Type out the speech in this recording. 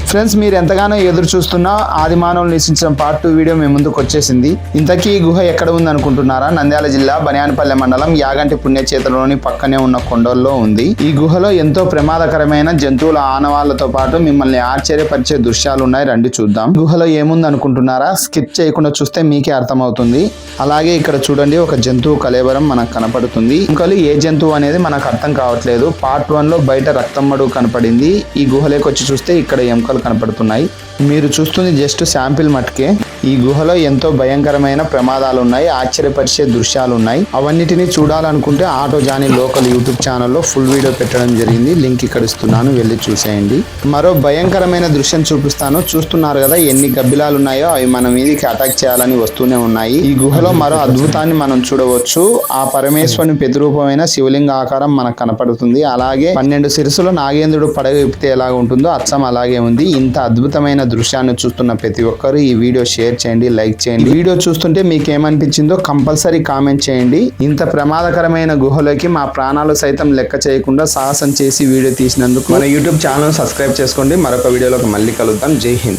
Friends, మీరు ఎంతగానో ఎదురు చూస్తున్న ఆది మానవులు నివసించిన పార్ట్ 2 వీడియో మీ ముందుకు వచ్చేసింది. ఇంతకీ ఈ గుహ ఎక్కడ ఉంది అనుకుంటున్నారా? నంద్యాల జిల్లా బనియానపల్లె మండలం యాగంటి పుణ్యక్షేత్రంలోని పక్కనే ఉన్న కొండల్లో ఉంది. ఈ గుహలో ఎంతో ప్రమాదకరమైన జంతువుల ఆనవాళ్లతో పాటు మిమ్మల్ని ఆశ్చర్యపరిచే దృశ్యాలు ఉన్నాయి. రండి చూద్దాం. గుహలో ఏముంది అనుకుంటున్నారా? స్కిప్ చేయకుండా చూస్తే మీకే అర్థమవుతుంది. అలాగే ఇక్కడ చూడండి, ఒక జంతువు కళేబరం మనకు కనపడుతుంది. ఇంకలు ఏ జంతువు అనేది మనకు అర్థం కావట్లేదు. పార్ట్ 1 లో బయట రక్తం మడుగు కనపడింది. ఈ గుహలోకి వచ్చి చూస్తే ఇక్కడ ఎముకలు కనపడుతున్నాయి. మీరు చూస్తుంది జస్ట్ శాంపిల్ మట్టుకే. ఈ గుహలో ఎంతో భయంకరమైన ప్రమాదాలు ఉన్నాయి, ఆశ్చర్యపరిచే దృశ్యాలు ఉన్నాయి. అవన్నిటిని చూడాలనుకుంటే ఆటో జానీ లోకల్ యూట్యూబ్ ఛానల్లో ఫుల్ వీడియో పెట్టడం జరిగింది. లింక్ ఇక్కడ ఇస్తున్నాను, వెళ్ళి చూసేయండి. మరో భయంకరమైన దృశ్యం చూపిస్తాను. చూస్తున్నారు కదా ఎన్ని గబ్బిలాలు ఉన్నాయో, అవి మన మీదకి అటాక్ చేయాలని వస్తూనే ఉన్నాయి. ఈ గుహలో మరో అద్భుతాన్ని మనం చూడవచ్చు. ఆ పరమేశ్వరుని ప్రతిరూపమైన శివలింగ ఆకారం మనకు కనపడుతుంది. అలాగే 12 శిరస్సులో నాగేంద్రుడు పడగ విప్పితే ఎలా ఉంటుందో అచ్చం అలాగే ఉంది. ఇంత అద్భుతమైన దృశ్యాన్ని చూస్తున్న ప్రతి ఒక్కరు ఈ వీడియో షేర్ చేయండి, లైక్ చేయండి. వీడియో చూస్తుంటే మీకు ఏమనిపించిందో కంపల్సరీ కామెంట్ చేయండి. ఇంత ప్రమాదకరమైన గుహలోకి మా ప్రాణాలు సైతం లెక్క చేయకుండా సాహసం చేసి వీడియో తీసినందుకు మన యూట్యూబ్ ఛానల్ సబ్స్క్రైబ్ చేసుకోండి. మరొక వీడియోలోకి మళ్ళీ కలుద్దాం. జై హింద్.